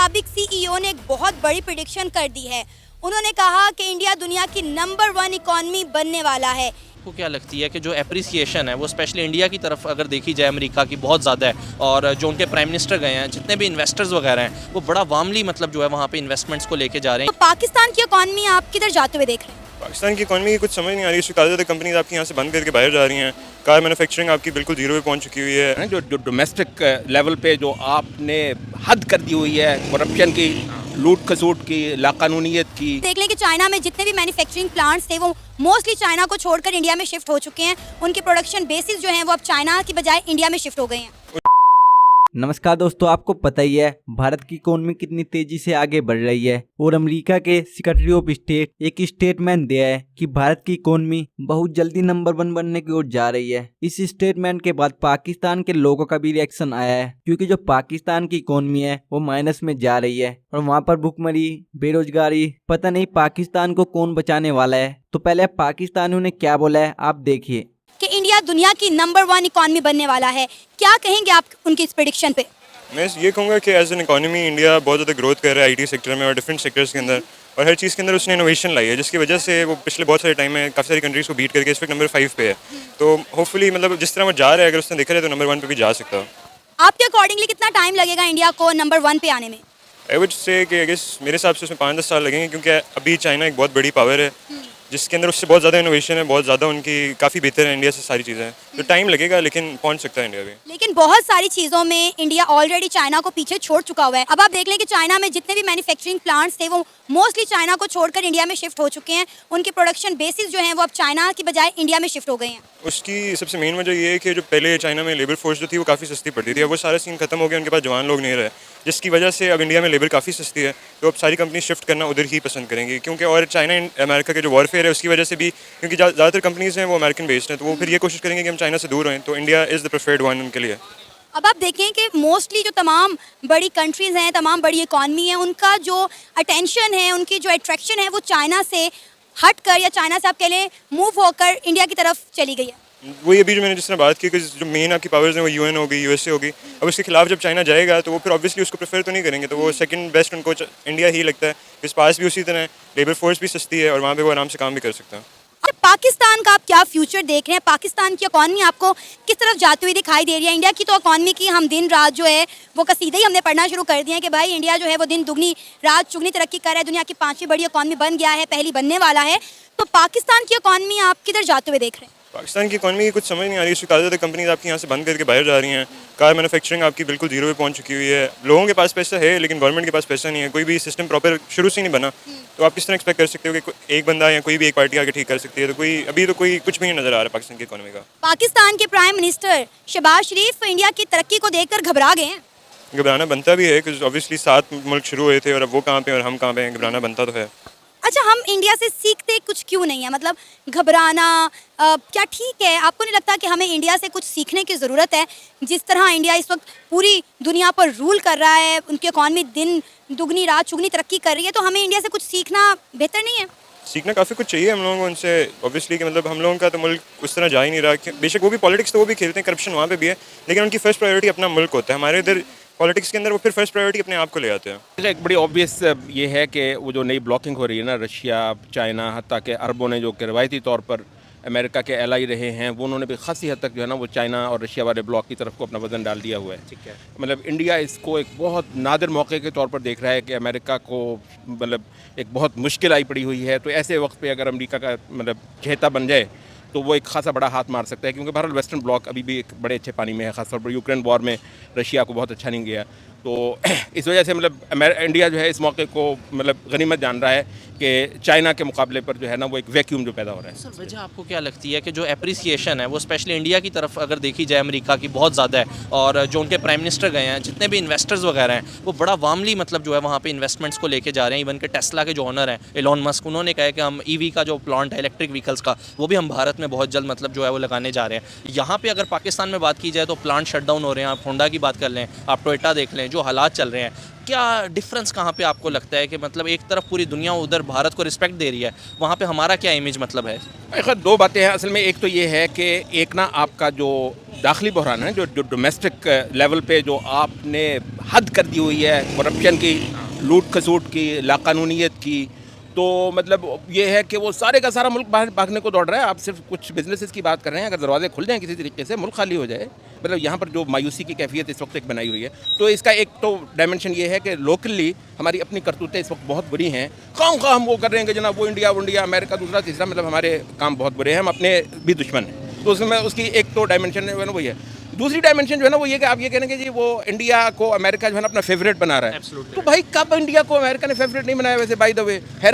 साबिक सीईओ ने एक बहुत बड़ी प्रेडिक्शन कर दी है। उन्होंने कहा कि इंडिया दुनिया की नंबर 1 इकॉनमी बनने वाला है। आपको क्या लगती है कि जो एप्रिसिएशन है वो स्पेशली इंडिया की तरफ अगर देखी जाए अमेरिका की बहुत ज़्यादा है, और जो उनके प्राइम मिनिस्टर गए हैं, जितने भी इन्वेस्टर्स वगैरह हैं, वो बड़ा वार्मली मतलब जो है वहाँ पे इन्वेस्टमेंट्स को लेके जा रहे हैं। तो पाकिस्तान की इकॉनमी आप किधर जाते हुए देख रहे हैं? पाकिस्तान की इकॉनमी की कुछ समझ नहीं आ रही है। ज़्यादातर कंपनीज आपकी यहाँ से बंद करके बाहर जा रही हैं। कार मैन्युफैक्चरिंग आपकी बिल्कुल जीरो पे पहुँच चुकी हुई है। जो डोमेस्टिक लेवल पे जो आपने हद कर दी हुई है करप्शन की, लूट खसूट की, लाकानूनियत की। देख लें कि चाइना में जितने भी मैन्युफैक्चरिंग प्लांट्स थे वो मोस्टली चाइना को छोड़कर इंडिया में शिफ्ट हो चुके हैं। उनके प्रोडक्शन बेसिस जो हैं वो अब चाइना की बजाय इंडिया में शिफ्ट हो गए हैं। नमस्कार दोस्तों, आपको पता ही है भारत की इकोनॉमी कितनी तेजी से आगे बढ़ रही है और अमेरिका के सेक्रेटरी ऑफ स्टेट एक स्टेटमेंट दिया है कि भारत की इकोनॉमी बहुत जल्दी नंबर 1 बनने की ओर जा रही है। इस स्टेटमेंट के बाद पाकिस्तान के लोगों का भी रिएक्शन आया है, क्योंकि जो पाकिस्तान की इकोनॉमी है वो माइनस में जा रही है और वहाँ पर भुखमरी, बेरोजगारी, पता नहीं पाकिस्तान को कौन बचाने वाला है। तो पहले पाकिस्तानियों ने क्या बोला है आप देखिए कि इंडिया दुनिया की नंबर 1 इकॉनमी बनने वाला है। क्या कहेंगे आप उनकी इस प्रेडिक्शन पे? मैं ये कहूँगा कि एज एन इकॉनमी इंडिया बहुत ज़्यादा ग्रोथ कर रहा है आईटी सेक्टर में और डिफरेंट सेक्टर्स के अंदर, और हर चीज़ के अंदर उसने इनोवेशन लाई है, जिसकी वजह से वो पिछले बहुत सारे टाइम में काफ़ी सारी कंट्रीज़ को बीट करके इस वक्त नंबर 5 पे है। तो होपफुली मतलब जिस तरह वो जा रहा है, अगर उसने देखा जाए तो नंबर 1 पे भी जा सकता है। आपके अकॉर्डिंगली कितना टाइम लगेगा इंडिया को नंबर 1 पे आने में? आई वुड से कि आई गेस मेरे हिसाब से उसमें 5-10 साल लगेंगे, क्योंकि अभी चाइना एक बहुत बड़ी पावर है जिसके अंदर उससे बहुत ज़्यादा इनोवेशन है, बहुत ज़्यादा उनकी काफ़ी बेहतर है इंडिया से सारी चीज़ें। तो टाइम लगेगा लेकिन पहुंच सकता है इंडिया भी। लेकिन बहुत सारी चीज़ों में इंडिया ऑलरेडी चाइना को पीछे छोड़ चुका हुआ है। अब आप देख लें कि चाइना में जितने भी मैन्युफैक्चरिंग प्लांट्स थे वो मोस्टली चाइना को छोड़कर इंडिया में शिफ्ट हो चुके हैं। उनके प्रोडक्शन बेसिस जो हैं वो अब चाइना की बजाय इंडिया में शिफ्ट हो गए हैं। उसकी सबसे मेन वजह ये है कि जो पहले चाइना में लेबर फोर्स जो थी वो काफ़ी सस्ती पड़ती थी, अब वो सारा सीन खत्म हो गया, उनके पास जवान लोग नहीं रहे, जिसकी वजह से अब इंडिया में लेबर काफ़ी सस्ती है। तो अब सारी कंपनी शिफ्ट करना उधर ही पसंद करेंगी, क्योंकि और चाइना अमेरिका के जो वॉरफेयर है उसकी वजह से भी, क्योंकि ज़्यादातर कंपनीज हैं वो अमेरिकन बेस्ड हैं, तो वो फिर ये कोशिश करेंगे कि हम चाइना से दूर रहें। तो India is the preferred one उनके लिए। अब आप देखें कि मोस्टली जो तमाम बड़ी कंट्रीज़ हैं, तमाम बड़ी इकॉनमी है, उनका जो अटेंशन है, उनकी जो अट्रैक्शन है वो चाइना से हट कर या चाइना से आप कह लें मूव होकर इंडिया की तरफ चली गई है। वही अभी जो मैंने जिस तरह बात की कि जो मेन आपकी पावर्स हैं वो यूएन होगी, यूएसए होगी, अब उसके खिलाफ जब चाइना जाएगा तो वो फिर ऑब्वियसली उसको प्रेफर तो नहीं करेंगे, तो वो सेकंड बेस्ट उनको इंडिया ही लगता है। इस पास भी उसी तरह है, लेबर फोर्स भी सस्ती है और वहाँ पे वो आराम से काम भी कर सकता है। और पाकिस्तान का आप क्या फ्यूचर देख रहे हैं? पाकिस्तान की इकॉनमी आपको किस तरफ जाती हुई दिखाई दे रही है? इंडिया की तो इकॉनमी की हम दिन रात जो है वो कसीदे ही हमने पढ़ना शुरू कर दिए हैं कि भाई इंडिया जो है वो दिन दुगनी रात चुगनी तरक्की कर रहा है, दुनिया की 5वीं बड़ी इकॉनमी बन गया है, पहली बनने वाला है। तो पाकिस्तान की इकॉनमी आप किधर जाते हुए देख रहे हैं? पाकिस्तान की इकॉनमी की कुछ समझ नहीं आ रही है। ज़्यादातर कंपनीज आपकी यहाँ से बंद करके बाहर जा रही हैं। कार मैन्युफैक्चरिंग आपकी बिल्कुल जीरो पे पहुँच चुकी हुई है। लोगों के पास पैसा है लेकिन गवर्नमेंट के पास पैसा नहीं है, कोई भी सिस्टम प्रॉपर शुरू से नहीं बना। तो आप किस तरह एक्सपेक्ट कर सकते हो कि एक बंदा या कोई भी एक पार्टी आके ठीक कर सकती है? तो कोई अभी तो कोई कुछ भी नहीं नज़र आ रहा पाकिस्तान की इकॉनमी का। पाकिस्तान के प्राइम मिनिस्टर शहबाज शरीफ इंडिया की तरक्की को देखकर घबरा गए हैं। घबराना बनता भी है, क्योंकि ऑब्वियसली 7 मुल्क शुरू हुए थे और अब वो कहाँ पे और हम कहाँ पे हैं, घबराना बनता तो है। अच्छा, हम इंडिया से सीखते कुछ क्यों नहीं है? मतलब घबराना क्या ठीक है? आपको नहीं लगता कि हमें इंडिया से कुछ सीखने की ज़रूरत है? जिस तरह इंडिया इस वक्त पूरी दुनिया पर रूल कर रहा है, उनकी इकॉनमी दिन दुगनी रात चुगनी तरक्की कर रही है, तो हमें इंडिया से कुछ सीखना बेहतर नहीं है? सीखना काफ़ी कुछ चाहिए हम लोगों को उनसे, ऑब्वियसली कि मतलब हम लोगों का तो मुल्क उस तरह जा ही नहीं रहा। बेशक वो भी पॉलिटिक्स तो वो भी खेलते हैं, करप्शन वहाँ पे भी है, लेकिन उनकी फर्स्ट प्रायोरिटी अपना मुल्क होता है। हमारे इधर पॉलिटिक्स के अंदर वो फिर फर्स्ट प्रायोरिटी अपने आप को ले आते हैं। एक बड़ी ऑब्वियस ये है कि वो जो नई ब्लॉकिंग हो रही है ना, रशिया, चाइना, हत्ता के अरबों ने जो कि रवायती तौर पर अमेरिका के एलाई रहे हैं, वो उन्होंने भी खासी हद तक जो है ना वो चाइना और रशिया वाले ब्लॉक की तरफ को अपना वजन डाल दिया हुआ है। ठीक है, मतलब इंडिया इसको एक बहुत नादिर मौके के तौर पर देख रहा है कि अमेरिका को मतलब एक बहुत मुश्किल आई पड़ी हुई है। तो ऐसे वक्त पे अगर अमेरिका का मतलब चहेता बन जाए तो वो एक खासा बड़ा हाथ मार सकता है, क्योंकि बहरहाल वेस्टर्न ब्लॉक अभी भी एक बड़े अच्छे पानी में है, खासतौर पर यूक्रेन वॉर में रशिया को बहुत अच्छा नहीं गया। तो इस वजह से मतलब इंडिया जो है इस मौके को मतलब गनीमत जान रहा है कि चाइना के मुकाबले पर जो है ना वो एक वैक्यूम जो पैदा हो रहा है। सर, वजह आपको क्या लगती है कि जो एप्रिसिएशन है वो स्पेशली इंडिया की तरफ अगर देखी जाए अमेरिका की बहुत ज़्यादा है, और जो उनके प्राइम मिनिस्टर गए हैं, जितने भी इन्वेस्टर्स वगैरह हैं, वो बड़ा वार्मली मतलब जो है वहाँ पे इन्वेस्टमेंट्स को लेके जा रहे हैं। इवन के टेस्ला के जो ओनर हैं एलॉन मस्क, उन्होंने कहा है कि हम ईवी का जो प्लांट है इलेक्ट्रिक व्हीकल्स का, वो भी हम भारत में बहुत जल्द मतलब जो है वो लगाने जा रहे हैं। यहाँ पर अगर पाकिस्तान में बात की जाए तो प्लांट शट डाउन हो रहे हैं। आप होंडा की बात कर लें, आप टोयोटा देख लें, जो हालात चल रहे हैं, क्या डिफरेंस कहाँ पे आपको लगता है कि मतलब एक तरफ पूरी दुनिया उधर भारत को रिस्पेक्ट दे रही है, वहाँ पे हमारा क्या इमेज मतलब है? खैर दो बातें हैं असल में। एक तो ये है कि एक ना आपका जो दाखिली बहरान है, जो डोमेस्टिक लेवल पे जो आपने हद कर दी हुई है करप्शन की, लूट खसूट की, लाकानूनीत की, तो मतलब ये है कि वो सारे का सारा मुल्क बाहर भागने को दौड़ रहा है। आप सिर्फ कुछ बिजनेसेस की बात कर रहे हैं, अगर दरवाजे खुल जाएं किसी तरीके से, मुल्क खाली हो जाए, मतलब यहाँ पर जो मायूसी की कैफियत इस वक्त एक बनाई हुई है। तो इसका एक तो डायमेंशन ये है कि लोकली हमारी अपनी करतूतें इस वक्त बहुत बुरी हैं। खाम खा हम वो कर रहे हैं कि जनाब वो इंडिया अमेरिका दूसरा तीसरा, मतलब हमारे काम बहुत बुरे हैं, हम अपने भी दुश्मन हैं। तो उसमें उसकी एक तो डायमेंशन जो है ना वही है। दूसरी डायमेंशन जो है ना वो ये कि आप ये कहेंगे जी वो इंडिया को अमेरिका जो है ना अपना फेवरेट बना रहा है। तो भाई कब इंडिया को अमेरिका ने फेवरेट नहीं बनाया वैसे, बाय द वे।